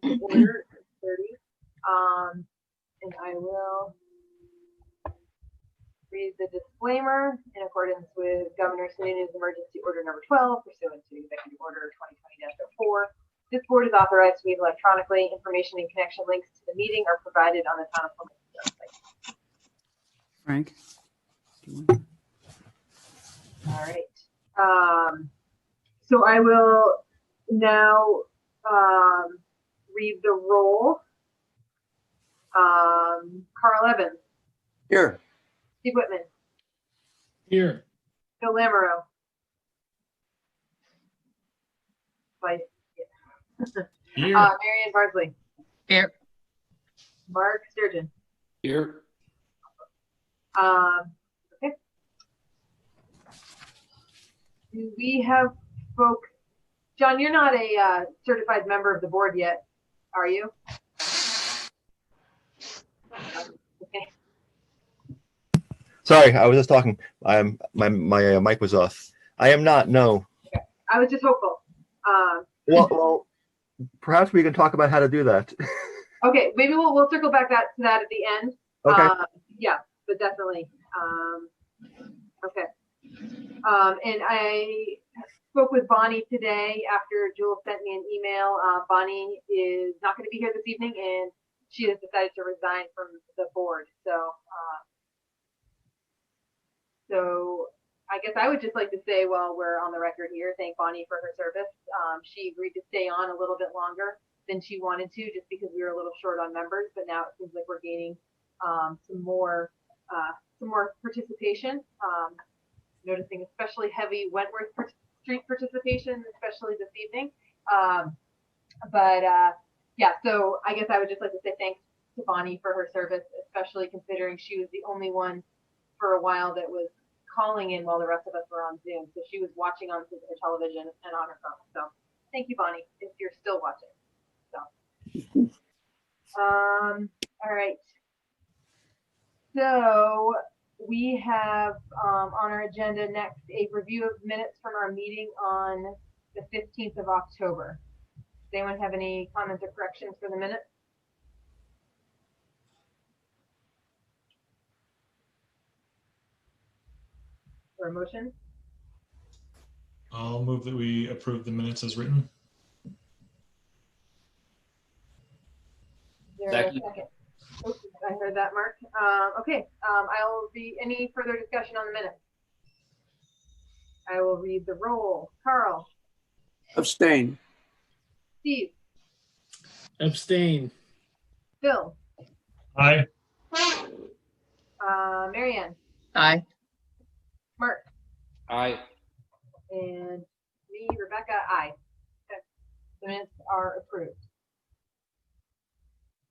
to order at 30. And I will read the disclaimer in accordance with Governor Sununu Emergency Order Number 12, pursuant to Executive Order 2020-04. This board is authorized to meet electronically. Information and connection links to the meeting are provided on the Town of Plymouth website. Frank? All right. So I will now read the roll. Carl Evans. Here. Steve Whitman. Here. Phil Lamoureux. Here. Marianne Bardsley. Here. Mark Sturgeon. Here. Okay. Do we have folks? John, you're not a certified member of the board yet, are you? Okay. Sorry, I was just talking. My mic was off. I am not. No. Okay. I was just hopeful. Well, perhaps we can talk about how to do that. Okay, maybe we'll circle back to that at the end. Okay. Yeah, but definitely. Okay. And I spoke with Bonnie today after Jewel sent me an email. Bonnie is not going to be here this evening, and she has decided to resign from the board. So I guess I would just like to say, while we're on the record here, thank Bonnie for her service. She agreed to stay on a little bit longer than she wanted to, just because we were a little short on members. But now it seems like we're gaining some more participation. Noticing especially heavy Wentworth Street participation, especially this evening. Yeah, so I guess I would just like to say thanks to Bonnie for her service, especially considering she was the only one for a while that was calling in while the rest of us were on Zoom. So she was watching on her television and on her phone. So thank you, Bonnie, if you're still watching. So, all right. So we have on our agenda next a review of minutes from our meeting on the 15th of October. Does anyone have any comments or corrections for the minutes? Or a motion? I'll move that we approve the minutes as written. Is there a second? Oops, I heard that, Mark. Okay, I'll be any further discussion on the minutes. I will read the roll. Carl. Abstain. Steve. Abstain. Phil. Aye. Marianne. Aye. Mark. Aye. And me, Rebecca. Aye. Okay. The minutes are approved.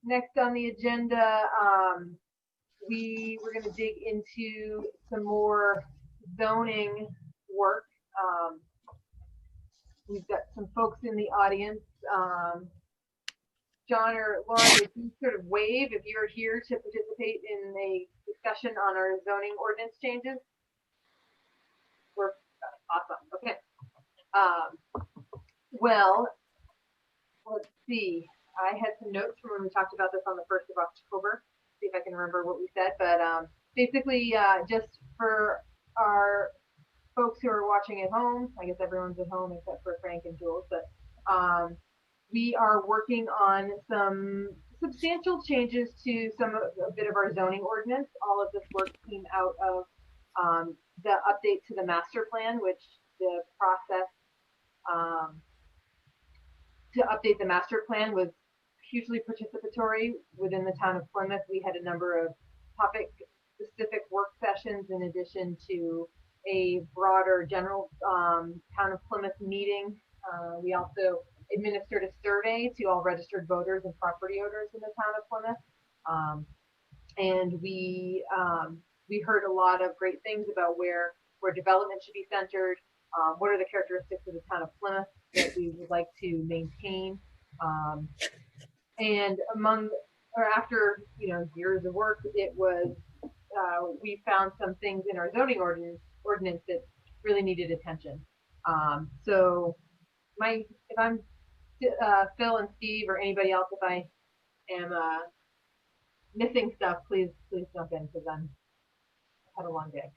Next on the agenda, we're going to dig into some more zoning work. We've got some folks in the audience. John or Laura, would you sort of wave if you're here to participate in a discussion on our zoning ordinance changes? We're awesome. Okay. Well, let's see. I had some notes from when we talked about this on the 1st of October. See if I can remember what we said. But basically, just for our folks who are watching at home, I guess everyone's at home except for Frank and Jules, but we are working on some substantial changes to a bit of our zoning ordinance. All of this work came out of the update to the master plan, which the process to update the master plan was hugely participatory within the town of Plymouth. We had a number of topic-specific work sessions in addition to a broader general town of Plymouth meeting. We also administered a survey to all registered voters and property owners in the town of Plymouth. And we heard a lot of great things about where development should be centered, what are the characteristics of the town of Plymouth that we would like to maintain. And after years of work, it was we found some things in our zoning ordinance that really needed attention. So if I'm Phil and Steve or anybody else, if I am missing stuff, please jump in because I've had a long day.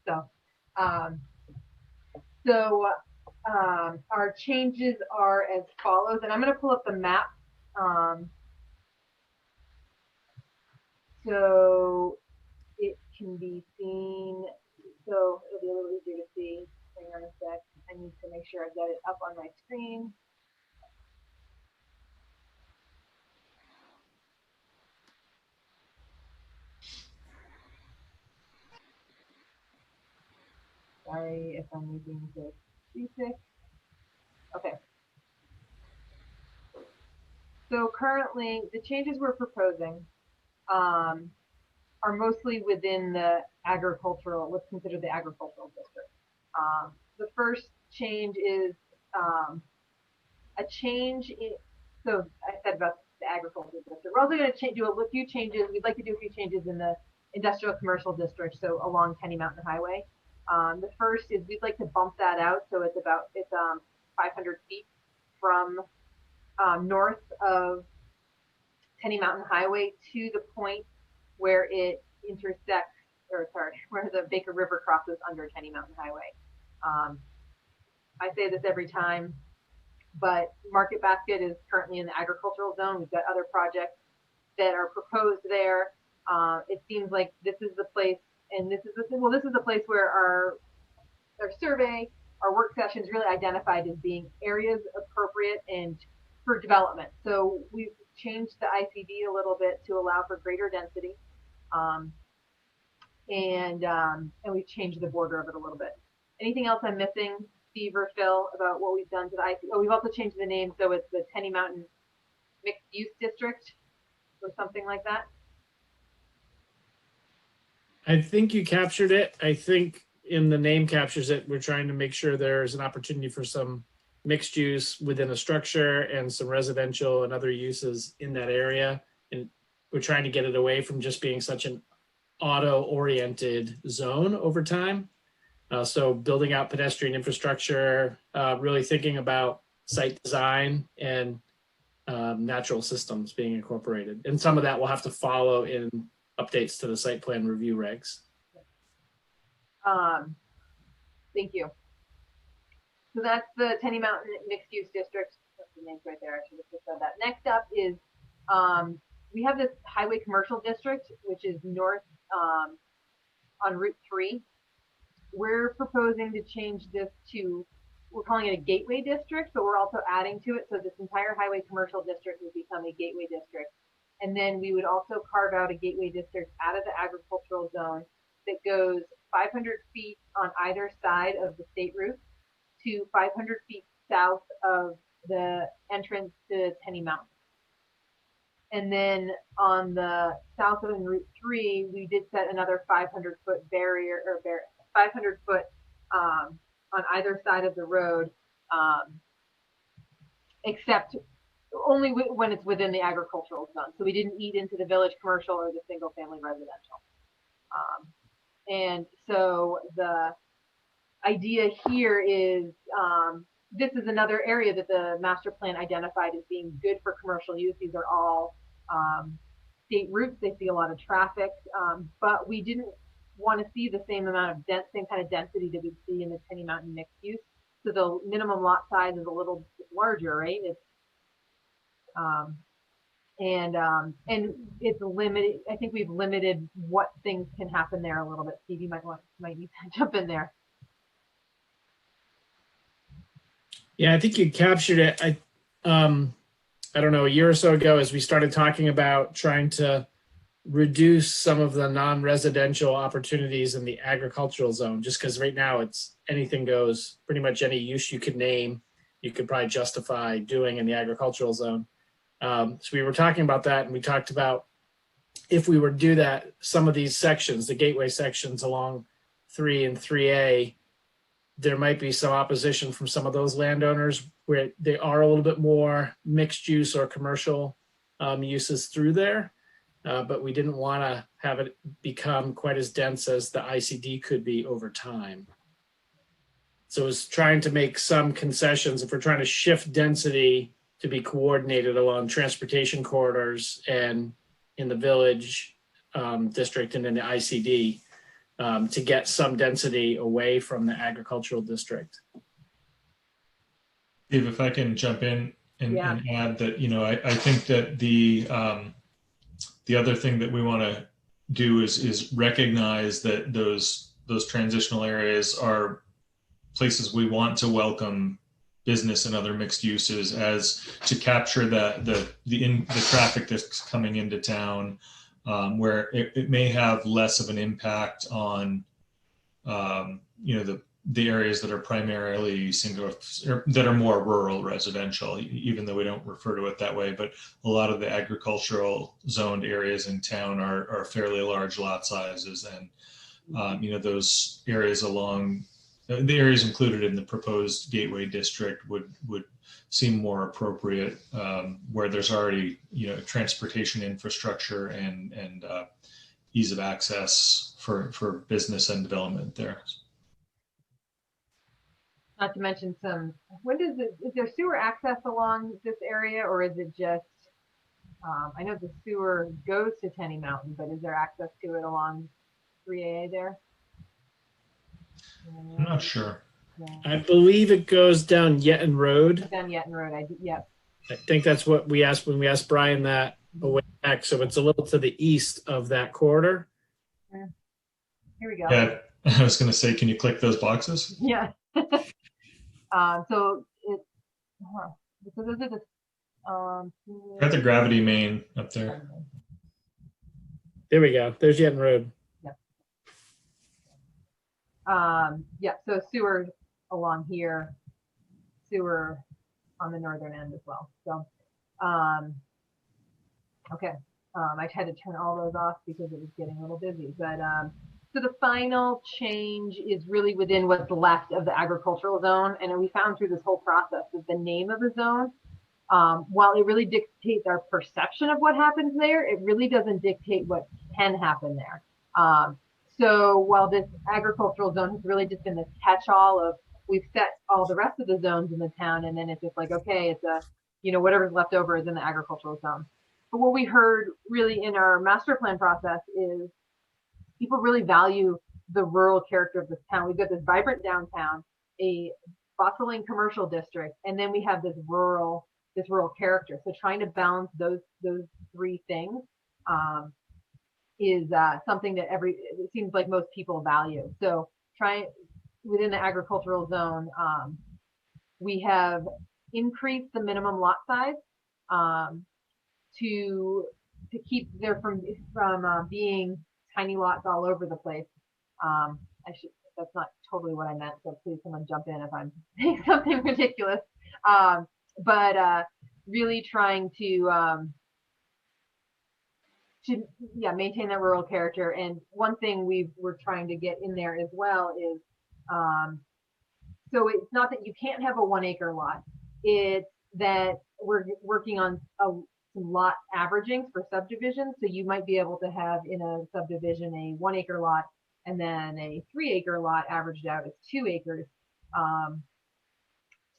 So, um, our changes are as follows, and I'm going to pull up the map. So it can be seen. So it'll be a little easier to see. Hang on a sec. I need to make sure I've got it up on my screen. Sorry if I'm making this basic. Okay. So currently, the changes we're proposing are mostly within the agricultural, what's considered the agricultural district. The first change is a change in, so I said about the agricultural district. We're also going to do a few changes. We'd like to do a few changes in the industrial commercial district, so along Tenny Mountain Highway. The first is we'd like to bump that out, so it's 500 feet from north of Tenny Mountain Highway to the point where it intersects, where the Baker River crosses under Tenny Mountain Highway. I say this every time, but Market Basket is currently in the agricultural zone. We've got other projects that are proposed there. It seems like this is the place, and this is the place where our survey, our work sessions really identified as being areas appropriate and for development. So we've changed the ICD a little bit to allow for greater density, and we've changed the border of it a little bit. Anything else I'm missing, Steve or Phil, about what we've done to the ICD? Oh, we've also changed the name, so it's the Tenny Mountain Mixed Use District or something like that. I think you captured it. I think in the name captures it. We're trying to make sure there's an opportunity for some mixed use within a structure and some residential and other uses in that area. And we're trying to get it away from just being such an auto-oriented zone over time. So building out pedestrian infrastructure, really thinking about site design and natural systems being incorporated. And some of that will have to follow in updates to the site plan review regs. Thank you. So that's the Tenny Mountain Mixed Use District. That's the names right there. I should have just said that. Next up is we have this Highway Commercial District, which is north on Route 3. We're proposing to change this to, we're calling it a gateway district, but we're also adding to it. So this entire Highway Commercial District would become a gateway district. And then we would also carve out a gateway district out of the agricultural zone that goes 500 feet on either side of the state route to 500 feet south of the entrance to Tenny Mountain. And then on the south of Route 3, we did set another 500-foot barrier, or 500 foot on either side of the road, except only when it's within the agricultural zone. So we didn't eat into the village commercial or the single family residential. And so the idea here is this is another area that the master plan identified as being good for commercial use. These are all state routes. They see a lot of traffic, but we didn't want to see the same amount of same kind of density that we see in the Tenny Mountain mixed use. So the minimum lot size is a little larger, right? It's and it's limited. I think we've limited what things can happen there a little bit. Steve, you might need to jump in there. Yeah, I think you captured it. I don't know, a year or so ago, as we started talking about trying to reduce some of the non-residential opportunities in the agricultural zone, just because right now it's anything goes. Pretty much any use you could name, you could probably justify doing in the agricultural zone. So we were talking about that, and we talked about if we were to do that, some of these sections, the gateway sections along 3 and 3A, there might be some opposition from some of those landowners where they are a little bit more mixed use or commercial uses through there. But we didn't want to have it become quite as dense as the ICD could be over time. So it was trying to make some concessions. If we're trying to shift density to be coordinated along transportation corridors and in the village district and in the ICD to get some density away from the agricultural district. Steve, if I can jump in and, Yeah. and add that, I think that the other thing that we want to do is recognize that those transitional areas are places we want to welcome business and other mixed uses as to capture the traffic that's coming into town, where it may have less of an impact on the areas that are primarily single or that are more rural residential, even though we don't refer to it that way. But a lot of the agricultural zoned areas in town are fairly large lot sizes, and those areas along the areas included in the proposed gateway district would seem more appropriate, where there's already transportation infrastructure and ease of access for business and development there. Not to mention is there sewer access along this area, or is it just, I know the sewer goes to Tenny Mountain, but is there access to it along 3AA there? I'm not sure. I believe it goes down Yetton Road. Down Yetton Road, yep. I think that's what we asked when we asked Brian that a way back. So it's a little to the east of that corridor. Here we go. Yeah, I was going to say, can you click those boxes? Yeah. So those are the At the gravity main up there. There we go. There's Yetton Road. Yeah, so sewer along here, sewer on the northern end as well. So, okay. I had to turn all those off because it was getting a little busy, but, so the final change is really within what's left of the agricultural zone. And we found through this whole process that the name of the zone, while it really dictates our perception of what happens there, it really doesn't dictate what can happen there. So while this agricultural zone has really just been this catch-all of, we've set all the rest of the zones in the town, and then it's just like, okay, it's whatever's left over is in the agricultural zone. But what we heard really in our master plan process is people really value the rural character of this town. We've got this vibrant downtown, a bustling commercial district, and then we have this rural character. So trying to balance those three things is something that it seems like most people value. So within the agricultural zone, we have increased the minimum lot size to keep there from being tiny lots all over the place. That's not totally what I meant, so please someone jump in if I'm saying something ridiculous. But really trying to maintain that rural character. And one thing we're trying to get in there as well is, so it's not that you can't have a 1 acre lot, it's that we're working on some lot averaging for subdivisions. So you might be able to have in a subdivision a 1 acre lot, and then a 3 acre lot averaged out as 2 acres.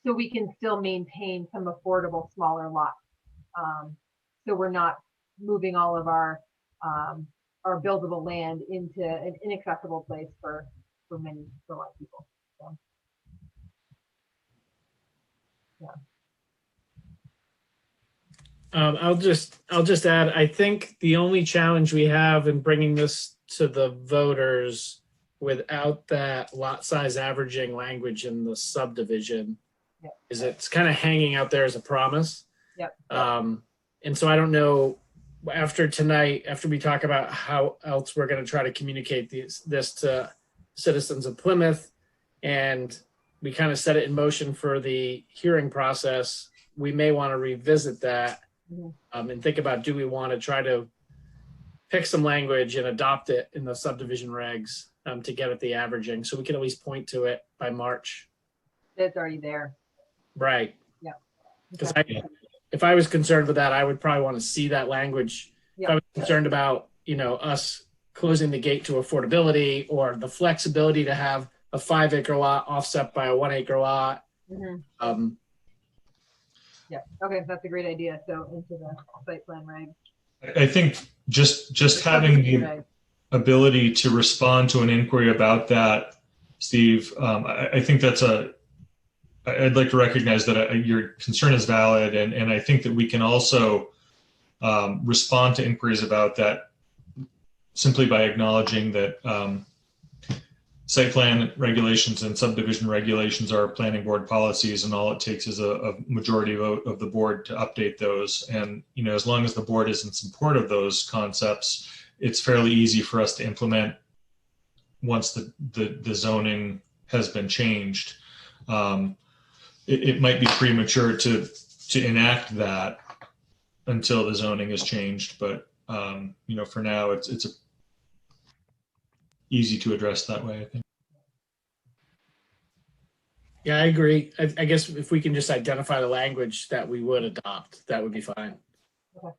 So we can still maintain some affordable smaller lots. So we're not moving all of our buildable land into an inaccessible place for a lot of people. So, yeah. I'll just add, I think the only challenge we have in bringing this to the voters without that lot size averaging language in the subdivision is it's kind of hanging out there as a promise. Yep. And so I don't know, after tonight, after we talk about how else we're going to try to communicate this to citizens of Plymouth, and we kind of set it in motion for the hearing process, we may want to revisit that. And think about, do we want to try to pick some language and adopt it in the subdivision regs to get at the averaging, so we can at least point to it by March. It's already there. Right. Yeah. Because if I was concerned with that, I would probably want to see that language. Yeah. If I was concerned about, us closing the gate to affordability, or the flexibility to have a 5 acre lot offset by a 1 acre lot. Mm-hmm. Yeah, okay, that's a great idea. So into the site plan reg. I think just having the ability to respond to an inquiry about that, Steve, I think I'd like to recognize that your concern is valid, and I think that we can also respond to inquiries about that simply by acknowledging that site plan regulations and subdivision regulations are planning board policies, and all it takes is a majority vote of the board to update those. And as long as the board is in support of those concepts, it's fairly easy for us to implement once the zoning has been changed. It might be premature to enact that until the zoning is changed, but for now it's easy to address that way, I think. Yeah, I agree. I guess if we can just identify the language that we would adopt, that would be fine. Okay.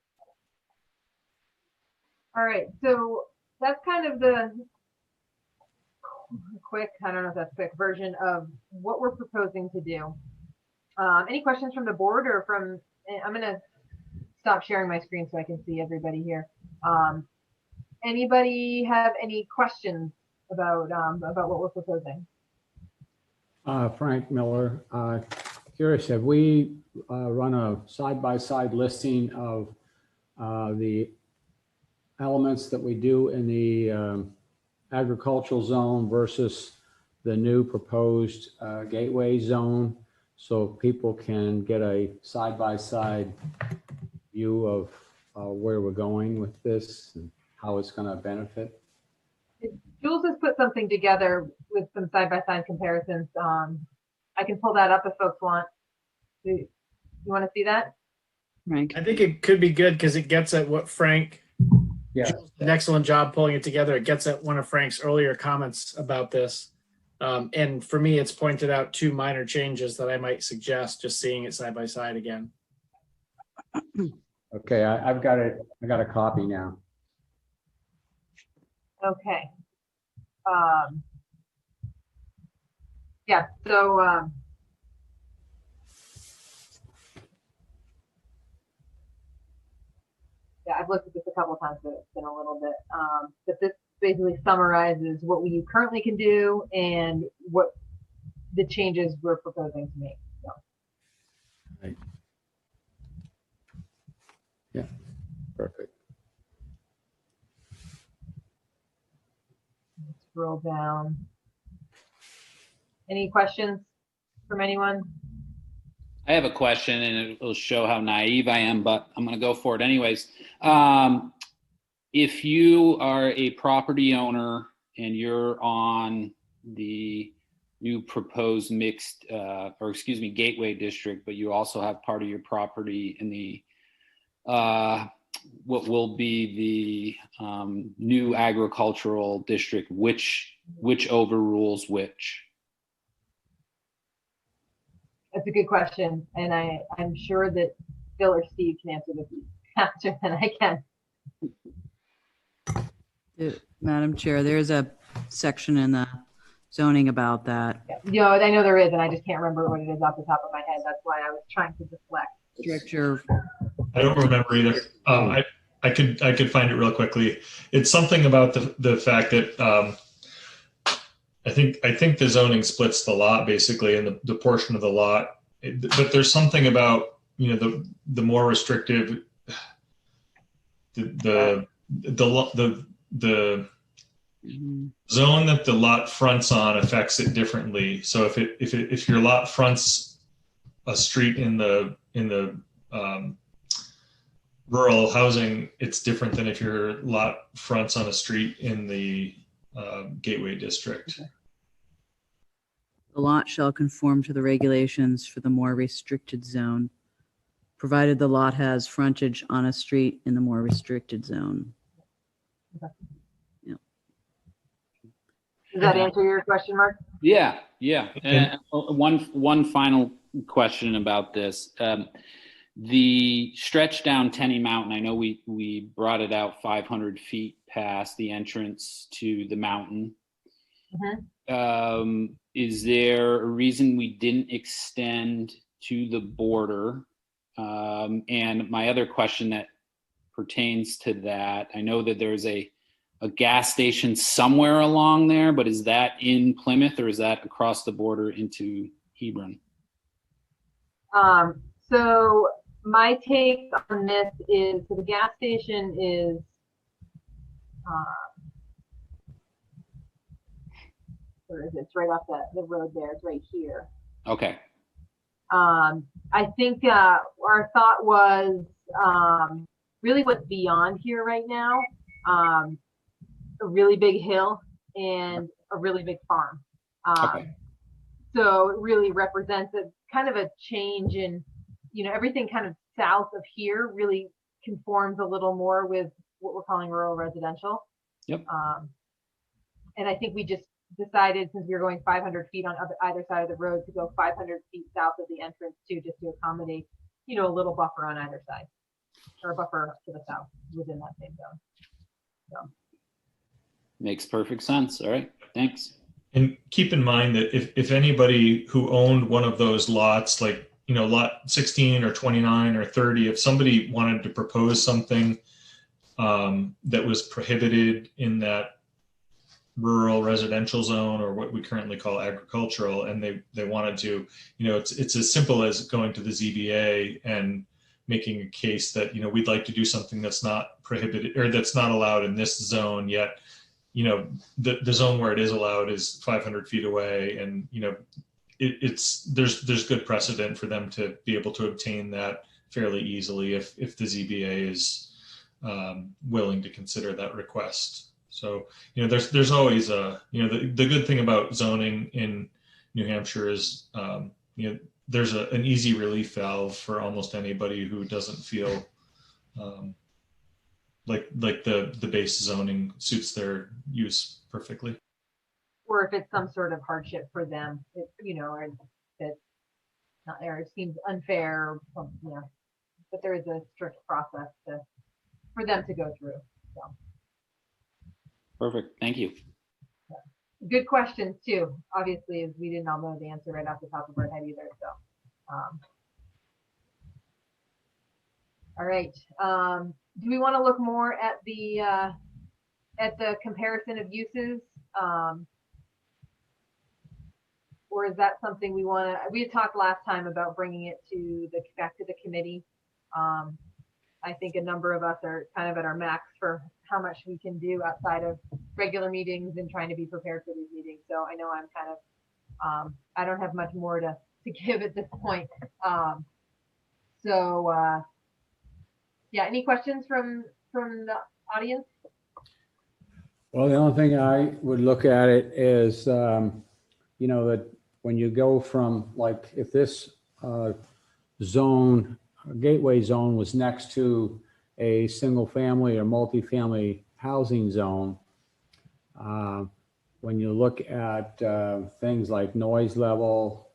All right, so that's kind of the quick, I don't know if that's quick version of what we're proposing to do. Any questions from the board or from, I'm going to stop sharing my screen so I can see everybody here. Anybody have any questions about what we're proposing? Frank Miller, curious, have we run a side-by-side listing of the elements that we do in the agricultural zone versus the new proposed gateway zone, so people can get a side-by-side view of where we're going with this and how it's going to benefit? Jules has put something together with some side-by-side comparisons. I can pull that up if folks want. You want to see that? Frank. I think it could be good because it gets at what Frank, Yeah. Jules did an excellent job pulling it together. It gets at one of Frank's earlier comments about this. And for me, it's pointed out 2 minor changes that I might suggest, just seeing it side by side again. Okay, I've got it. I got a copy now. Okay. Yeah, so yeah, I've looked at this a couple of times, but it's been a little bit. But this basically summarizes what we currently can do and what the changes we're proposing to make. So. Right. Yeah, perfect. Let's scroll down. Any questions from anyone? I have a question, and it'll show how naive I am, but I'm going to go for it anyways. If you are a property owner and you're on the new proposed mixed, gateway district, but you also have part of your property in the what will be the new agricultural district, which overrules which? That's a good question, and I'm sure that Phil or Steve can answer this faster than I can. Madam Chair, there's a section in the zoning about that. Yeah, I know there is, and I just can't remember what it is off the top of my head. That's why I was trying to deflect. Stricture. I don't remember either. I could find it real quickly. It's something about the fact that I think the zoning splits the lot basically in the portion of the lot, but there's something about the more restrictive the zone that the lot fronts on affects it differently. So if your lot fronts a street in the rural housing, it's different than if your lot fronts on a street in the gateway district. The lot shall conform to the regulations for the more restricted zone, provided the lot has frontage on a street in the more restricted zone. Okay. Yeah. Does that answer your question, Mark? Yeah. And one final question about this. The stretch down Tenny Mountain, I know we brought it out 500 feet past the entrance to the mountain. Mm-hmm. Is there a reason we didn't extend to the border And my other question that pertains to that, I know that there's a gas station somewhere along there, but is that in Plymouth or is that across the border into Hebron? So my take on this is, so the gas station is, where is it? It's right off the road there. It's right here. Okay. I think our thought was really what's beyond here right now, a really big hill and a really big farm. Okay. So it really represents a kind of a change in, everything kind of south of here really conforms a little more with what we're calling rural residential. Yep. And I think we just decided, since we were going 500 feet on either side of the road, to go 500 feet south of the entrance too, just to accommodate, a little buffer on either side, or a buffer to the south within that same zone. So. Makes perfect sense. All right. Thanks. And keep in mind that if anybody who owned one of those lots, like, lot 16 or 29 or 30, if somebody wanted to propose something that was prohibited in that rural residential zone, or what we currently call agricultural, and they wanted to, it's as simple as going to the ZBA and making a case that, we'd like to do something that's not prohibited or that's not allowed in this zone, yet the zone where it is allowed is 500 feet away, and there's good precedent for them to be able to obtain that fairly easily if the ZBA is willing to consider that request. So there's always the good thing about zoning in New Hampshire is there's an easy relief valve for almost anybody who doesn't feel like the base zoning suits their use perfectly. Or if it's some sort of hardship for them, or that or it seems unfair, but there is a strict process for them to go through. So. Perfect. Thank you. Good questions too. Obviously, as we didn't all know the answer right off the top of our head either. So, all right. Do we want to look more at the comparison of uses? Or is that something we want to, we had talked last time about bringing it back to the committee. I think a number of us are kind of at our max for how much we can do outside of regular meetings and trying to be prepared for these meetings. So I know I'm kind of, I don't have much more to give at this point. Yeah, any questions from the audience? Well, the only thing I would look at it is, that when you go from, like, if this gateway zone was next to a single family or multifamily housing zone, when you look at things like noise level,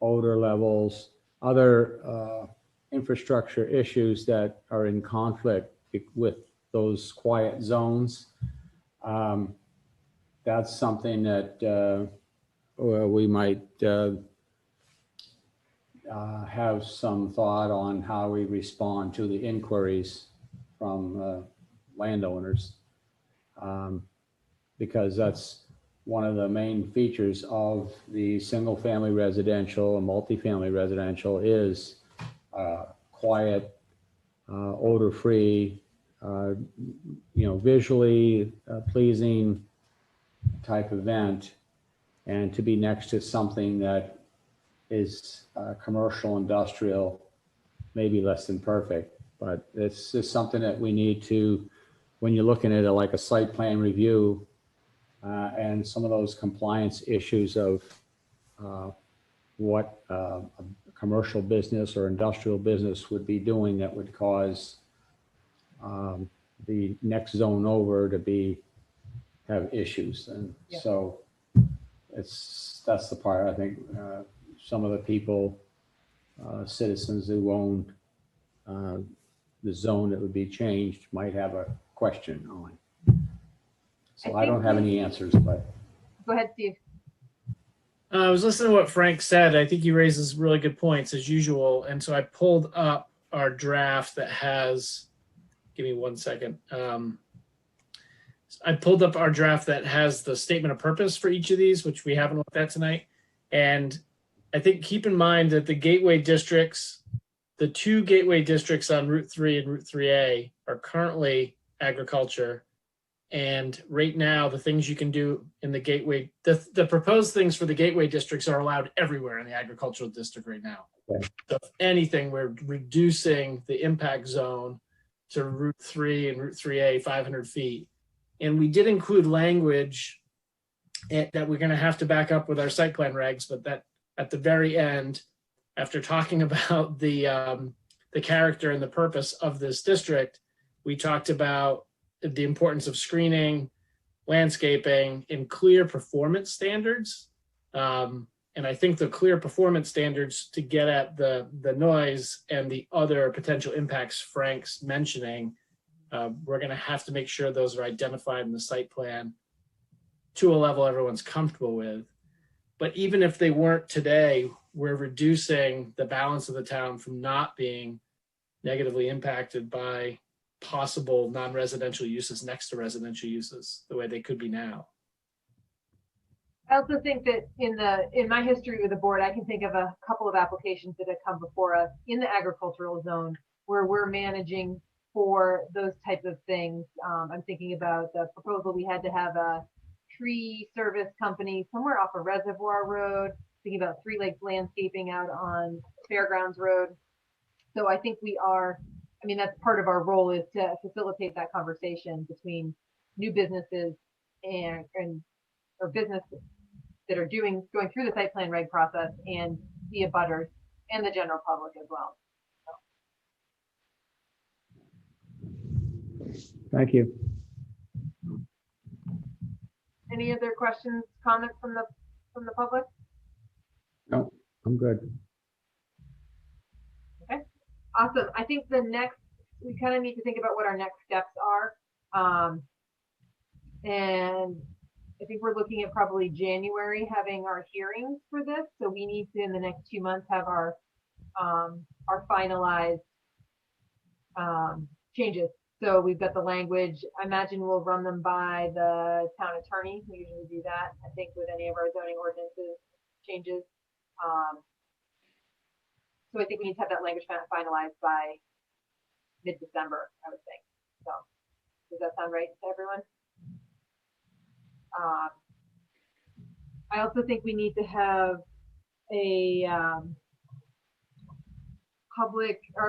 odor levels, other infrastructure issues that are in conflict with those quiet zones, that's something that we might have some thought on how we respond to the inquiries from landowners, because that's one of the main features of the single family residential and multifamily residential is quiet, odor-free, visually pleasing type event, and to be next to something that is commercial, industrial, maybe less than perfect. But it's just something that we need to, when you're looking at it like a site plan review and some of those compliance issues of what a commercial business or industrial business would be doing that would cause the next zone over to have issues. And yeah. So that's the part I think some of the people, citizens who own the zone that would be changed might have a question on. So I don't have any answers, but. Go ahead, Steve. I was listening to what Frank said. I think he raises really good points as usual. And so I pulled up our draft that has, give me 1 second. I pulled up our draft that has the statement of purpose for each of these, which we haven't looked at tonight. And I think keep in mind that the gateway districts, the two gateway districts on Route 3 and Route 3A are currently agriculture. And right now, the things you can do in the gateway, the proposed things for the gateway districts are allowed everywhere in the agricultural district right now. Okay. So if anything, we're reducing the impact zone to Route 3 and Route 3A 500 feet. And we did include language that we're going to have to back up with our site plan regs, but that at the very end, after talking about the character and the purpose of this district, we talked about the importance of screening, landscaping, and clear performance standards. And I think the clear performance standards to get at the noise and the other potential impacts Frank's mentioning, we're going to have to make sure those are identified in the site plan to a level everyone's comfortable with. But even if they weren't today, we're reducing the balance of the town from not being negatively impacted by possible non-residential uses next to residential uses the way they could be now. I also think that in my history with the board, I can think of a couple of applications that have come before us in the agricultural zone where we're managing for those type of things. I'm thinking about the proposal we had to have a tree service company somewhere off a Reservoir Road, thinking about Three Lakes Landscaping out on Fairgrounds Road. So I think that's part of our role, is to facilitate that conversation between new businesses or businesses that are going through the site plan reg process and the abutters and the general public as well. Thank you. Any other questions, comments from the public? No, I'm good. Okay, awesome. I think we kind of need to think about what our next steps are. And I think we're looking at probably January having our hearings for this. So we need to, in the next 2 months, have our finalized changes. So we've got the language. I imagine we'll run them by the town attorney. We usually do that, I think, with any of our zoning ordinances changes. So I think we need to have that language finalized by mid-December, I would think. So does that sound right to everyone? I also think we need to have a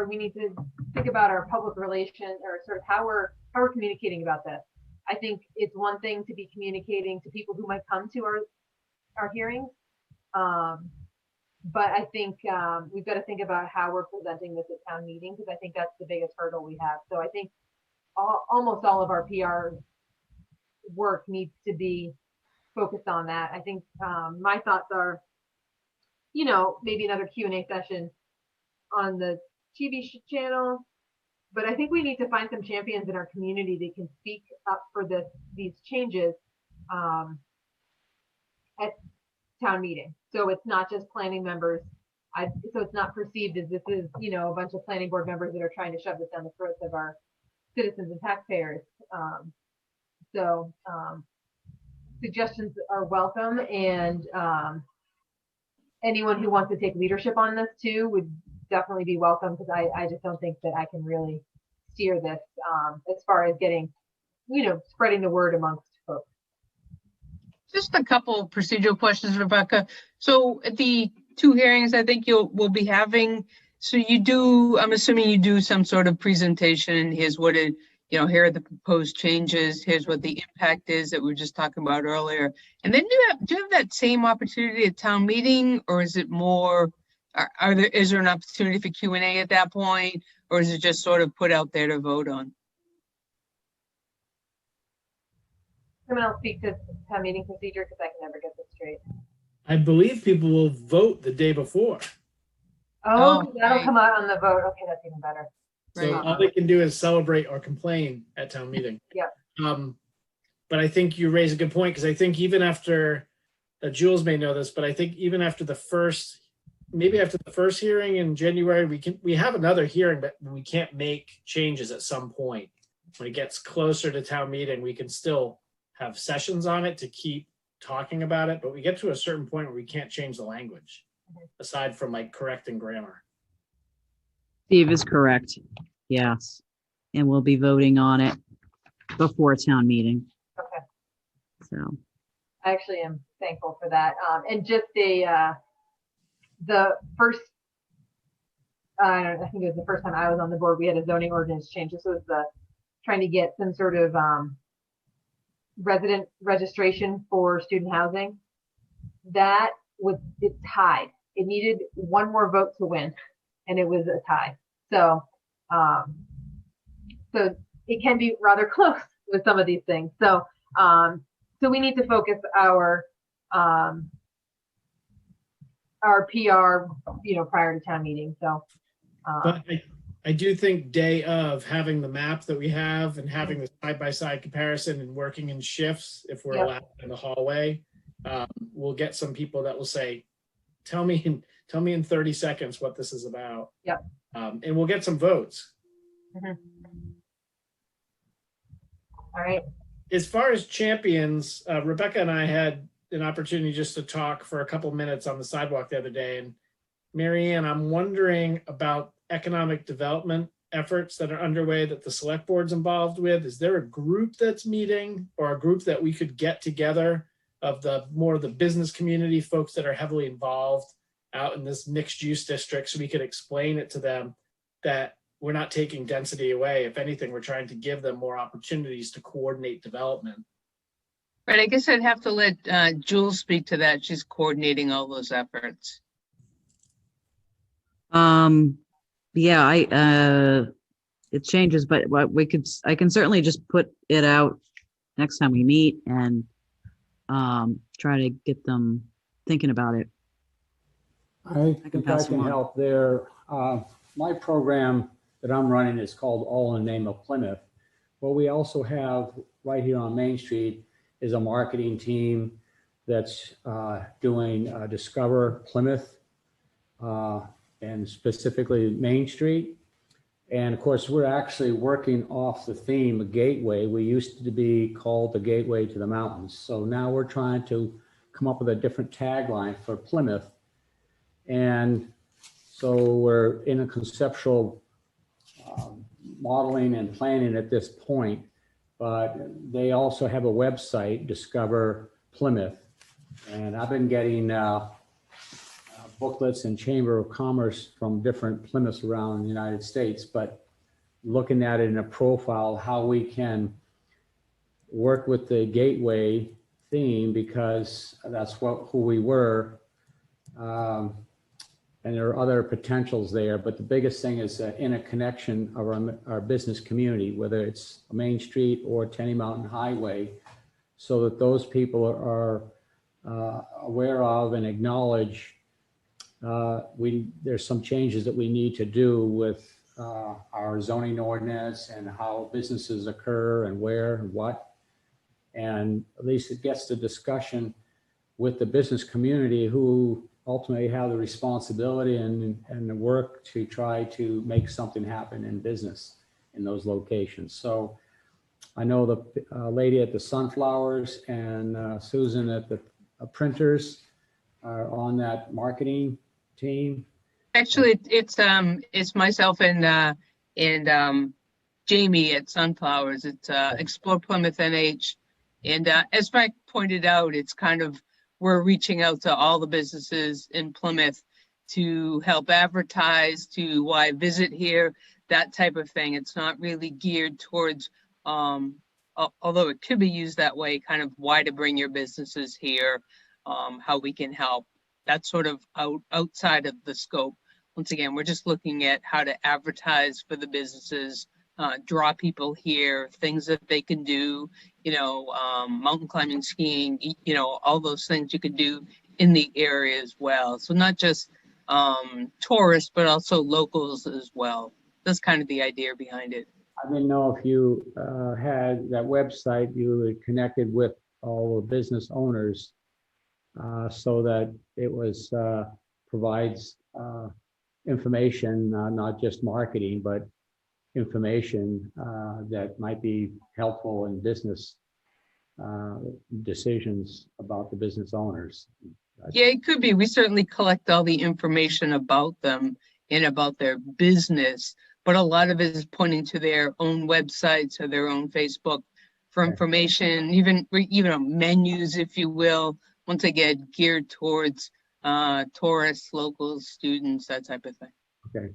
we need to think about our public relation, or sort of how we're communicating about this. I think it's one thing to be communicating to people who might come to our hearings, but I think we've got to think about how we're presenting this at town meeting, because I think that's the biggest hurdle we have. So I think almost all of our PR work needs to be focused on that. I think my thoughts are, maybe another Q&A session on the TV channel, but I think we need to find some champions in our community that can speak up for these changes at town meeting. So it's not just planning members. So it's not perceived as this is, a bunch of planning board members that are trying to shove this down the throats of our citizens and taxpayers. Suggestions are welcome, and anyone who wants to take leadership on this too would definitely be welcome, because I just don't think that I can really steer this as far as getting, spreading the word amongst folks. Just a couple procedural questions, Rebecca. So at the 2 hearings I think we'll be having, so I'm assuming you do some sort of presentation. Here's what here are the proposed changes. Here's what the impact is that we were just talking about earlier. And then do you have that same opportunity at town meeting, or is it more, is there an opportunity for Q&A at that point, or is it just sort of put out there to vote on? Someone else speak to town meeting procedure, because I can never get this straight. I believe people will vote the day before. Oh, that'll right. come out on the vote. Okay, that's even better. So Right. all they can do is celebrate or complain at town meeting. Yeah. But I think you raise a good point, because I think even after, Jules may know this, but I think even after the first maybe after the first hearing in January, we have another hearing, but we can't make changes at some point. When it gets closer to town meeting, we can still have sessions on it to keep talking about it, but we get to a certain point where we can't change the language, aside from like correcting grammar. Steve is correct. Yes. And we'll be voting on it before town meeting. Okay. So, I actually am thankful for that. And just the first, I think it was the first time I was on the board, we had a zoning ordinance change. This was trying to get some sort of resident registration for student housing. That was, it tied. It needed one more vote to win, and it was a tie. So, so it can be rather close with some of these things. So, so we need to focus our PR, prior to town meeting. So, But I do think day of having the map that we have and having the side-by-side comparison and working in shifts, if we're Yep. allowed in the hallway, we'll get some people that will say, tell me in 30 seconds what this is about. Yep. And we'll get some votes. all right. As far as champions, Rebecca and I had an opportunity just to talk for a couple minutes on the sidewalk the other day. And Mary Ann, I'm wondering about economic development efforts that are underway that the select board's involved with. Is there a group that's meeting, or a group that we could get together of the more of the business community folks that are heavily involved out in this mixed use district, so we could explain it to them that we're not taking density away. If anything, we're trying to give them more opportunities to coordinate development. Right, I guess I'd have to let Jules speak to that. She's coordinating all those efforts. yeah, it changes, but what I can certainly just put it out next time we meet and try to get them thinking about it. I think I pass them can on. help there. My program that I'm running is called All in the Name of Plymouth. What we also have right here on Main Street is a marketing team that's doing Discover Plymouth and specifically Main Street. And of course, we're actually working off the theme of Gateway. We used to be called the Gateway to the Mountains. So now we're trying to come up with a different tagline for Plymouth. And so we're in a conceptual modeling and planning at this point, but they also have a website, Discover Plymouth. And I've been getting booklets and Chamber of Commerce from different Plymouths around the United States, but looking at it in a profile, how we can work with the Gateway theme, because that's who we were. And there are other potentials there, but the biggest thing is interconnection of our business community, whether it's Main Street or Tenny Mountain Highway, so that those people are aware of and acknowledge there's some changes that we need to do with our zoning ordinance and how businesses occur and where and what. And at least it gets the discussion with the business community, who ultimately have the responsibility and the work to try to make something happen in business in those locations. So I know the lady at the Sunflowers and Susan at the printers are on that marketing team. Actually, it's myself and Jamie at Sunflowers. It's Explore Plymouth NH. And as Mike pointed out, it's kind of, we're reaching out to all the businesses in Plymouth to help advertise, to why visit here, that type of thing. It's not really geared towards, although it could be used that way, kind of why to bring your businesses here, how we can help. That's sort of outside of the scope. Once again, we're just looking at how to advertise for the businesses, draw people here, things that they can do, mountain climbing, skiing, all those things you could do in the area as well. So not just tourists, but also locals as well. That's kind of the idea behind it. I didn't know if you had that website, you were connected with all the business owners so that it was provides information, not just marketing, but information that might be helpful in business decisions about the business owners. Yeah, it could be. We certainly collect all the information about them and about their business, but a lot of it is pointing to their own websites or their own Facebook for information, even menus, if you will, once again geared towards tourists, locals, students, that type of thing. Okay.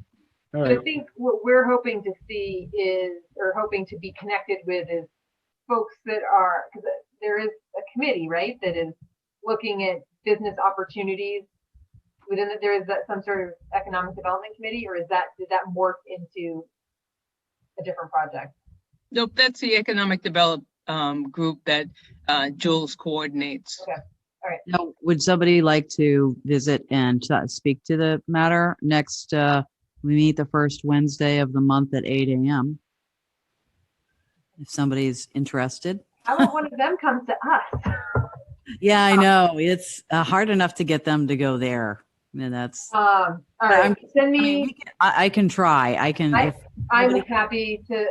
All I right. think what we're hoping to see is, or hoping to be connected with, is folks that are, because there is a committee, right, that is looking at business opportunities within it. There is that some sort of economic development committee, or did that morph into a different project? Nope, that's the economic develop group that Jules coordinates. Okay. All right. Now, would somebody like to visit and speak to the matter next? We meet the first Wednesday of the month at 8 a.m. If somebody's interested. How about one of them comes to us? Yeah, I know. It's hard enough to get them to go there. And that's. All right. Send me. I can try. I can. I'm happy to.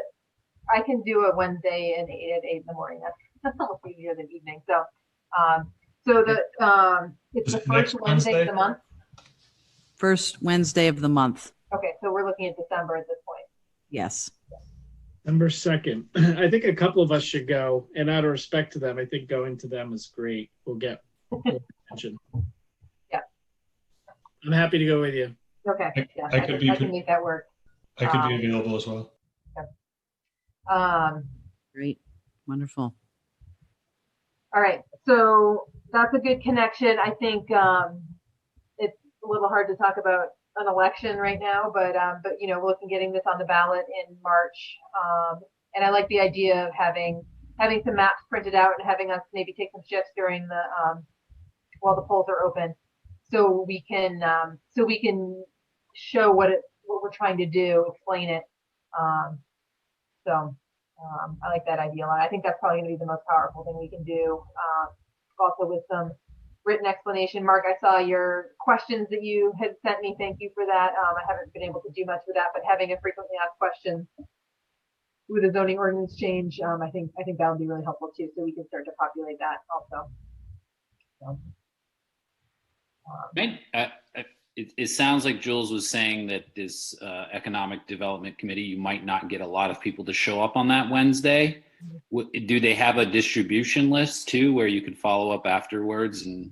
I can do it Wednesday at 8 in the morning. That's almost easier than evening. So, it's the first Wednesday of the month. First Wednesday of the month. Okay, so we're looking at December at this point. Yes. December 2nd. I think a couple of us should go, and out of respect to them, I think going to them is great. We'll get attention. Yeah. I'm happy to go with you. Okay. I can make that work. I could be available as well. Okay. Great. Wonderful. All right. So that's a good connection. I think it's a little hard to talk about an election right now, but we're looking getting this on the ballot in March. And I like the idea of having some maps printed out and having us maybe take some shifts during the while the polls are open, so we can show what we're trying to do, explain it. I like that idea a lot. I think that's probably going to be the most powerful thing we can do. Also with some written explanation. Mark, I saw your questions that you had sent me. Thank you for that. I haven't been able to do much with that, but having a frequently asked questions with a zoning ordinance change, I think that would be really helpful too, so we can start to populate that also. It sounds like Jules was saying that this economic development committee, you might not get a lot of people to show up on that Wednesday. Do they have a distribution list too, where you could follow up afterwards, and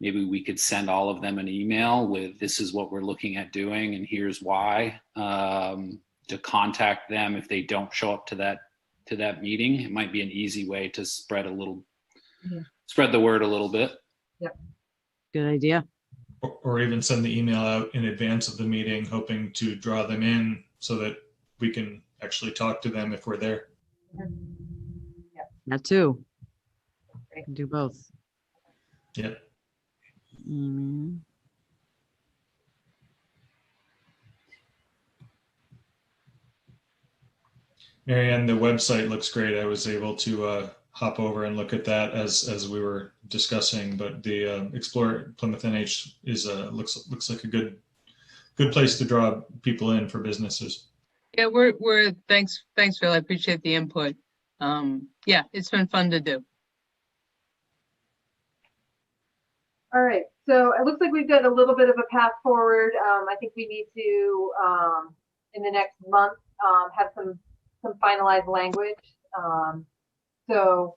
maybe we could send all of them an email with this is what we're looking at doing and here's why, to contact them if they don't show up to that meeting? It might be an easy way to spread the word a little bit. Yep. Good idea. Or even send the email out in advance of the meeting, hoping to draw them in so that we can actually talk to them if we're there. Yeah. That too. Great. Do both. Yeah. Marianne, the website looks great. I was able to hop over and look at that as we were discussing, but the Explore Plymouth NH is looks like a good place to draw people in for businesses. Yeah, we're thanks Phil. I appreciate the input. Yeah, it's been fun to do. All right, so it looks like we've got a little bit of a path forward. I think we need to, in the next month, have some finalized language. So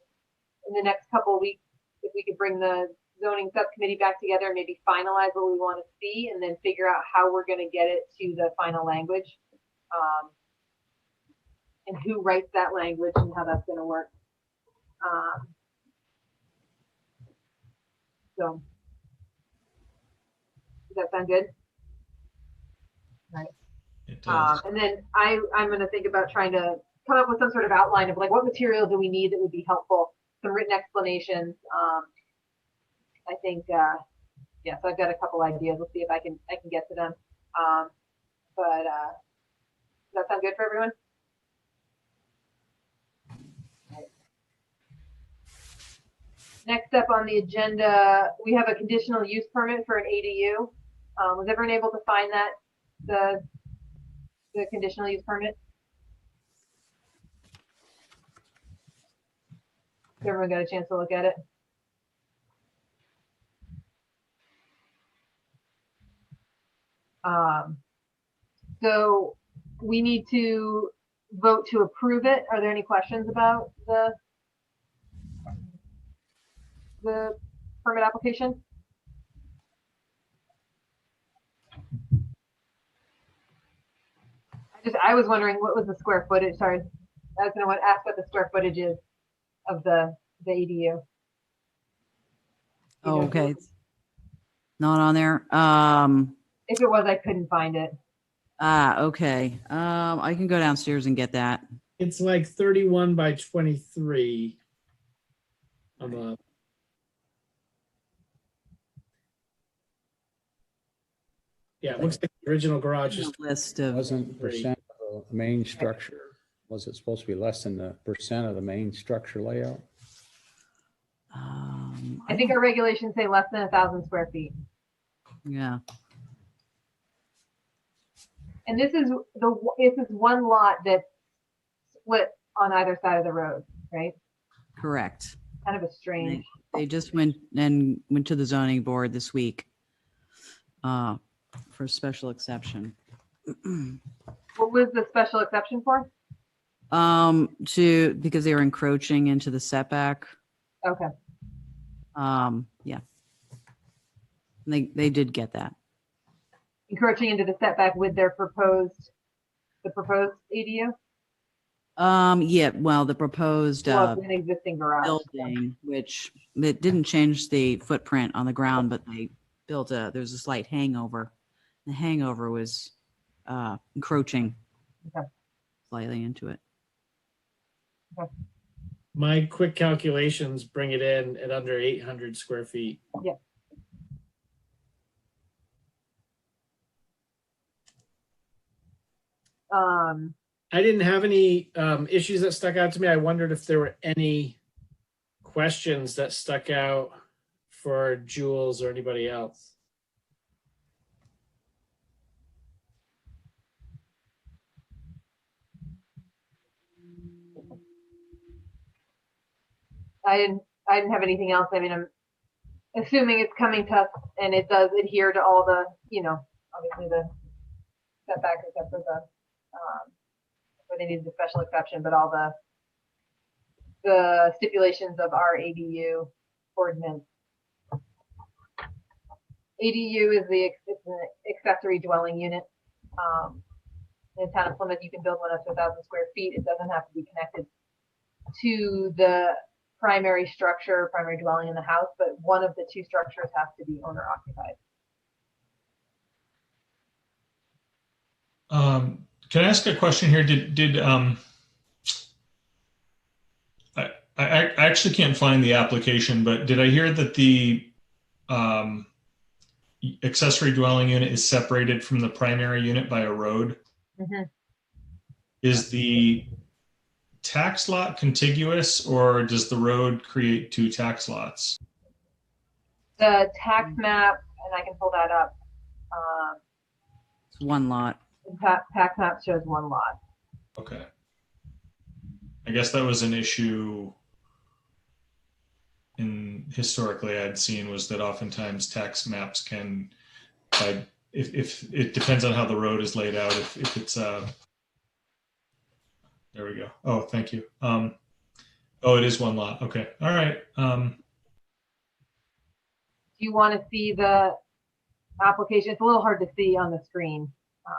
in the next couple of weeks, if we could bring the zoning subcommittee back together and maybe finalize what we want to see, and then figure out how we're going to get it to the final language, and who writes that language and how that's going to work. So does that sound good? Right. It does. And then I'm going to think about trying to come up with some sort of outline of like what material do we need that would be helpful, some written explanations. I think, yeah, so I've got a couple ideas. We'll see if I can get to them. But does that sound good for everyone? Right. Next up on the agenda, we have a conditional use permit for an ADU. Was everyone able to find that, the conditional use permit? Everyone got a chance to look at it? So we need to vote to approve it. Are there any questions about the permit application? I was wondering what was the square footage. Sorry, I was going to ask what the square footage is of the ADU. Oh, okay. It's not on there. If it was, I couldn't find it. Okay. I can go downstairs and get that. It's like 31 by 23. Yeah, it looks like the original garage is List of. Wasn't percent of the main structure, was it supposed to be less than the percent of the main structure layout? I think our regulations say less than 1,000 square feet. Yeah. And this is one lot that's split on either side of the road, right? Correct. Kind of a strange. They just went to the zoning board this week for special exception. What was the special exception for? Because they were encroaching into the setback. Okay. Yeah. They did get that. Encroaching into the setback with the proposed ADU? Yeah, well, the proposed Well, an existing garage. building, which it didn't change the footprint on the ground, but they built there's a slight hangover. The hangover was encroaching slightly into it. Okay. My quick calculations bring it in at under 800 square feet. Yeah. I didn't have any issues that stuck out to me. I wondered if there were any questions that stuck out for Jules or anybody else. I didn't have anything else. I mean, I'm assuming it's coming to us and it does adhere to all the, obviously the setback except for the, where they needed the special exception, but all the stipulations of our ADU ordinance. ADU is it's an accessory dwelling unit. In the town of Plymouth, you can build one up to 1,000 square feet. It doesn't have to be connected to the primary structure, primary dwelling in the house, but one of the two structures has to be owner occupied. Can I ask a question here? I actually can't find the application, but did I hear that the accessory dwelling unit is separated from the primary unit by a road? Mm-hmm. Is the tax lot contiguous, or does the road create two tax lots? The tax map, and I can pull that up. It's one lot. The tax map shows one lot. Okay. I guess that was an issue historically I'd seen, was that oftentimes tax maps can, if it depends on how the road is laid out, if it's there we go. Oh, thank you. Oh, it is one lot. Okay. All right. Do you want to see the application? It's a little hard to see on the screen.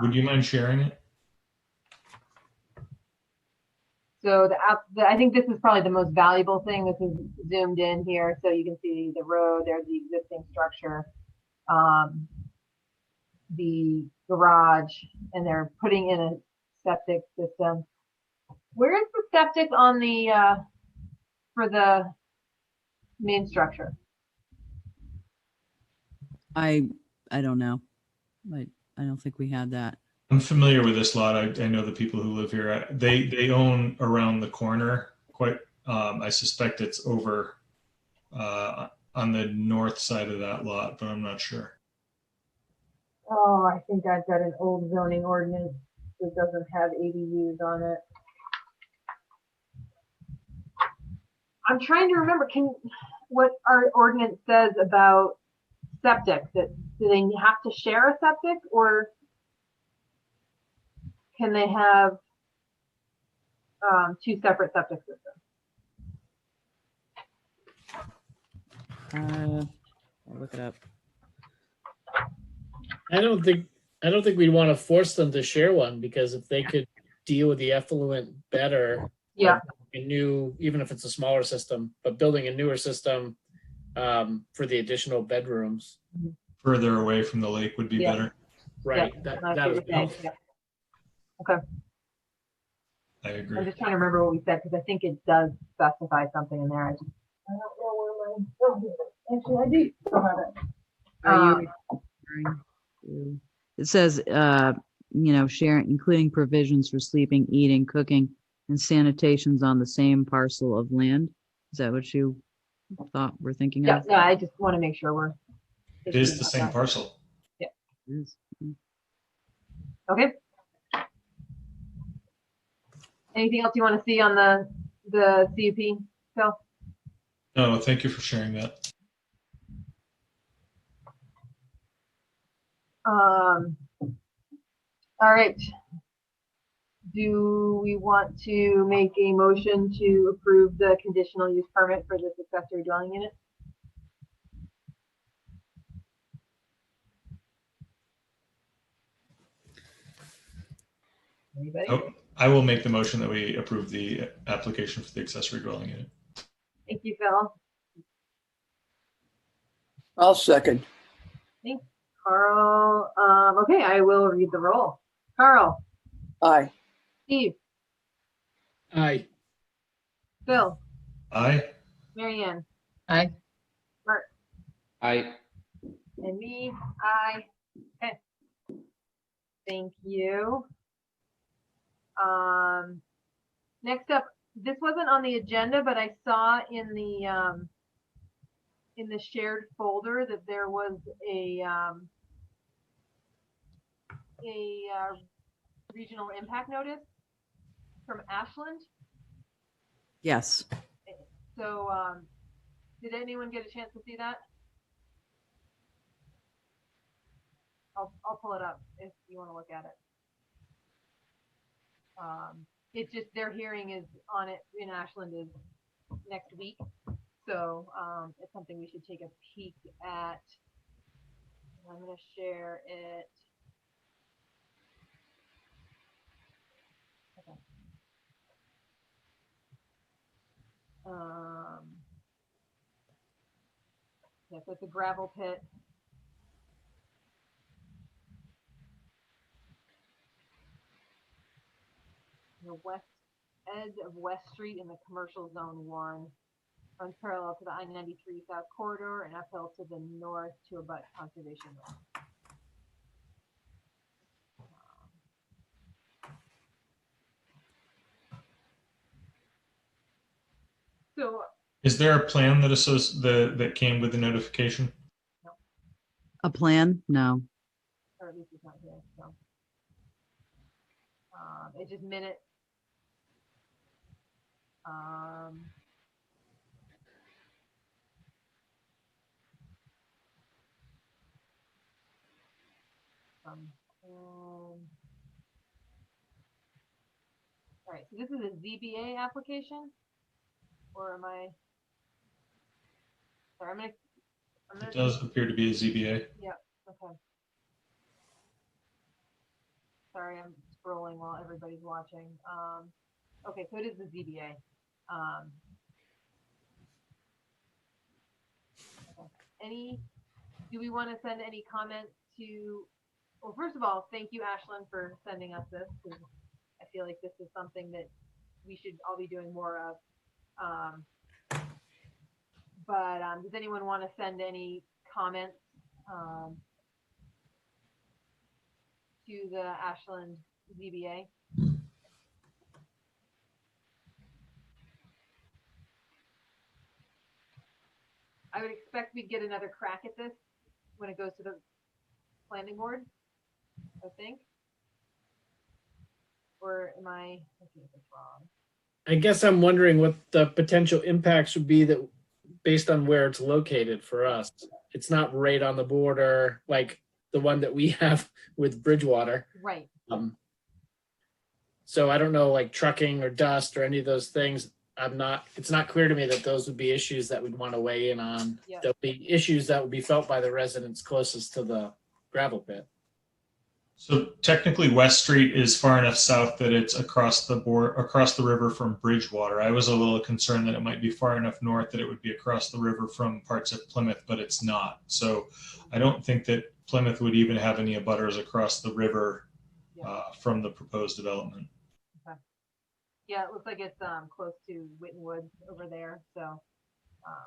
Would you mind sharing it? So I think this is probably the most valuable thing. This is zoomed in here, so you can see the road. There's the existing structure, the garage, and they're putting in a septic system. Where is the septic on the for the main structure? I don't know. I don't think we had that. I'm familiar with this lot. I know the people who live here. They own around the corner. Quite. I suspect it's over on the north side of that lot, but I'm not sure. Oh, I think I've got an old zoning ordinance that doesn't have ADUs on it. I'm trying to remember what our ordinance says about septic. That do they have to share a septic, or can they have two separate septic systems? I'll look it up. I don't think we'd want to force them to share one, because if they could deal with the effluent better, Yeah. a new, even if it's a smaller system, but building a newer system for the additional bedrooms. Further away from the lake would be Yeah. better. Right. That's That what is you're saying. helpful. Yeah. Okay. I I'm agree. just trying to remember what we said, because I think it does specify something in there. I don't know where my, oh, actually I do still have it. Are you referring to- It says, sharing, including provisions for sleeping, eating, cooking, and sanitations on the same parcel of land. Is that what you thought we're thinking Yeah, of? no, I just want to make sure we're. It is the same parcel. Yes. Okay. Anything else you want to see on the CUP, Phil? No, thank you for sharing that. All right. Do we want to make a motion to approve the conditional use permit for this accessory dwelling unit? Anybody? Oh, I will make the motion that we approve the application for the accessory dwelling unit. Thank you, Phil. I'll second. Thanks, Carl. Okay, I will read the roll. Carl, Aye. Steve, Aye. Phil, Aye. Marianne, Aye. Mark, I, and me. Aye. Okay. Thank you. Next up, this wasn't on the agenda, but I saw in the shared folder that there was a regional impact notice from Ashland. Yes. So, did anyone get a chance to see that? I'll pull it up if you want to look at it. It's just their hearing is on it in Ashland is next week, so it's something we should take a peek at. I'm going to share it. Okay. Yeah, so it's a gravel pit. The west edge of West Street in the commercial zone 1 runs parallel to the I-93 South Corridor and uphill to the north to abut conservation land. So Is there a plan that came with the notification? A plan? No. or at least it's not here. So it's just minutes. All right, so this is a ZBA application, or am I? Sorry, I'm gonna. It does appear to be a ZBA. Yeah. Okay. Sorry, I'm scrolling while everybody's watching. Okay, so it is the ZBA. Okay. Do we want to send any comments to? Well, first of all, thank you, Ashland, for sending us this, because I feel like this is something that we should all be doing more of. But does anyone want to send any comments to the Ashland ZBA? I would expect we'd get another crack at this when it goes to the planning board, I think. Or am I thinking this wrong? I guess I'm wondering what the potential impacts would be that based on where it's located for us. It's not right on the border like the one that we have with Bridgewater. Right. So I don't know, like trucking or dust or any of those things. It's not clear to me that those would be issues that we'd want to weigh in on. Yeah. There'll be issues that would be felt by the residents closest to the gravel pit. So technically West Street is far enough south that it's across the river from Bridgewater. I was a little concerned that it might be far enough north that it would be across the river from parts of Plymouth, but it's not. So I don't think that Plymouth would even have any abutters across the river from the proposed development. Okay. Yeah, it looks like it's close to Witten Woods over there. So I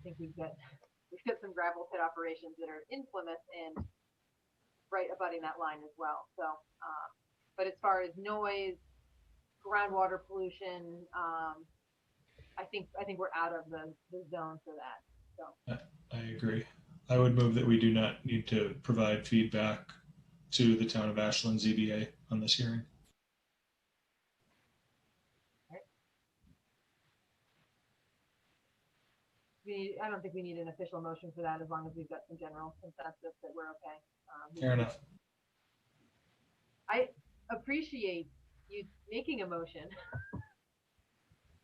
think we've got some gravel pit operations that are in Plymouth and right abutting that line as well. So, but as far as noise, groundwater pollution, I think we're out of the zone for that. So I agree. I would move that we do not need to provide feedback to the town of Ashland ZBA on this hearing. I don't think we need an official motion for that as long as we've got some general consensus that we're okay. Fair enough. I appreciate you making a motion,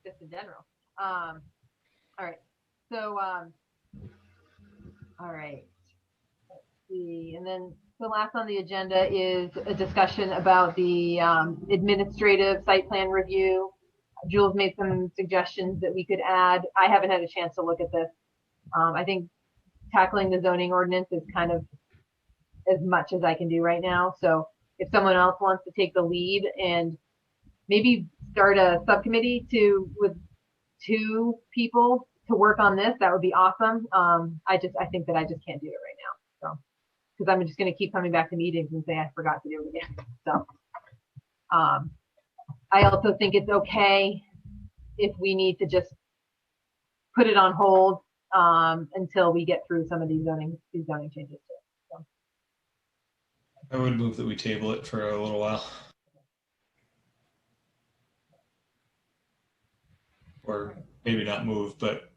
just in general. All right. So, all right. Let's see. And then the last on the agenda is a discussion about the administrative site plan review. Jules made some suggestions that we could add. I haven't had a chance to look at this. I think tackling the zoning ordinance is kind of as much as I can do right now. So if someone else wants to take the lead and maybe start a subcommittee with 2 people to work on this, that would be awesome. I think that I just can't do it right now. So, because I'm just going to keep coming back to meetings and say I forgot to do it again. So, I also think it's okay if we need to just put it on hold until we get through some of these zoning changes too. So. I would move that we table it for a little while. Or maybe not move, but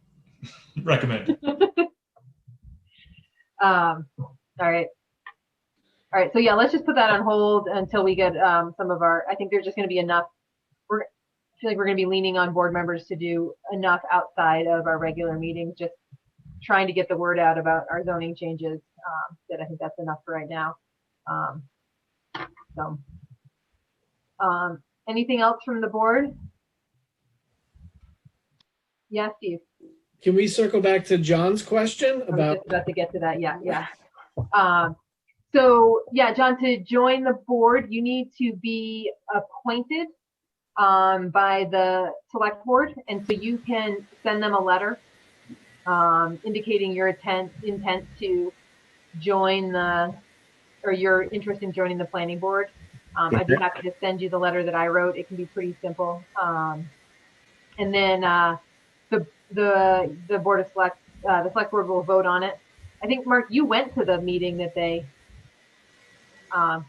recommend. All right. All right. So yeah, let's just put that on hold until we get some of our, I think there's just going to be enough. I feel like we're going to be leaning on board members to do enough outside of our regular meetings, just trying to get the word out about our zoning changes. That I think that's enough for right now. Anything else from the board? Yeah, Steve. Can we circle back to John's question I was about? just about to get to that. Yeah. So yeah, John, to join the board, you need to be appointed by the select board, and so you can send them a letter indicating your intent to join or your interest in joining the planning board. I'd be happy to send you the letter that I wrote. It can be pretty simple. And then the board of the select board will vote on it. I think, Mark, you went to the meeting that they. I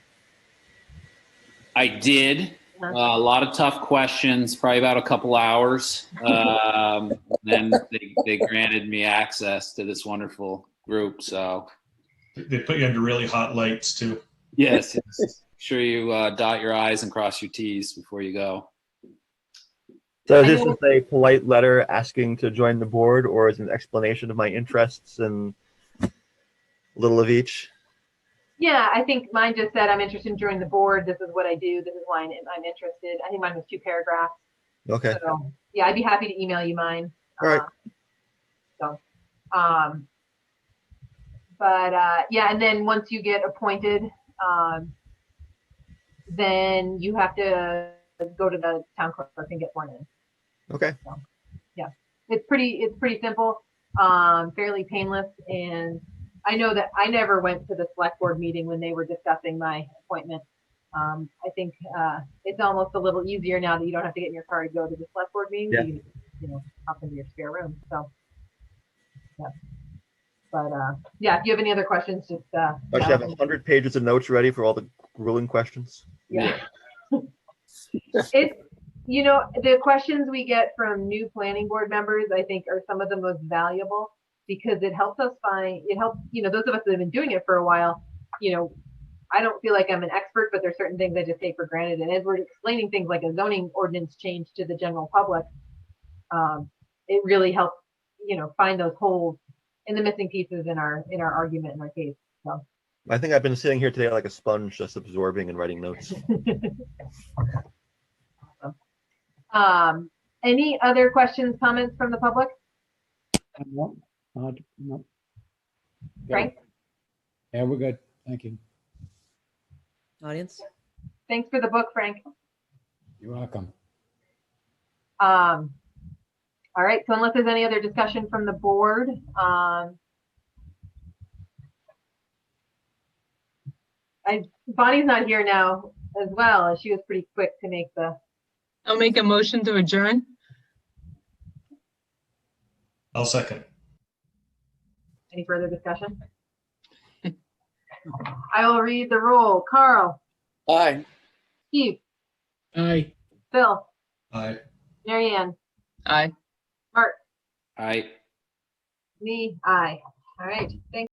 did. A lot of tough questions, probably about a couple hours. Then they granted me access to this wonderful group. So they put you under really hot lights too. Yes. Sure you dot your I's and cross your T's before you go. So this is a polite letter asking to join the board, or is it an explanation of my interests and a little of each? Yeah, I think mine just said I'm interested in joining the board. This is what I do. This is why I'm interested. I think mine was 2 paragraphs. Okay. So yeah, I'd be happy to email you mine. All right. Yeah, and then once you get appointed, then you have to go to the town clerk and get sworn in. Okay. So, yeah, it's pretty simple, fairly painless, and I know that I never went to the select board meeting when they were discussing my appointment. I think it's almost a little easier now that you don't have to get in your car to go to the select board meeting. Yeah. You can, hop into your spare room. So, yeah. But yeah, if you have any other questions, just I should have 100 pages of notes ready for all the grueling questions. yeah. It's, you know, the questions we get from new planning board members, I think, are some of the most valuable because it helps us find, it helps, you know, those of us that have been doing it for a while, you know, I don't feel like I'm an expert, but there's certain things I just take for granted. And as we're explaining things like a zoning ordinance change to the general public, it really helps, you know, find those holes in the missing pieces in our argument, in our case. So I think I've been sitting here today like a sponge, just absorbing and writing notes. Any other questions, comments from the public? No, no. Frank? Yeah, we're good. Thank you. Audience? Thanks for the book, Frank. You're welcome. All right, so unless there's any other discussion from the board, Bonnie's not here now as well. She was pretty quick to make the. I'll make a motion to adjourn. I'll second. Any further discussion? I will read the roll. Carl, Aye. Steve, Aye. Phil, Aye. Marianne, Aye. Mark, I me, aye. All right, thanks.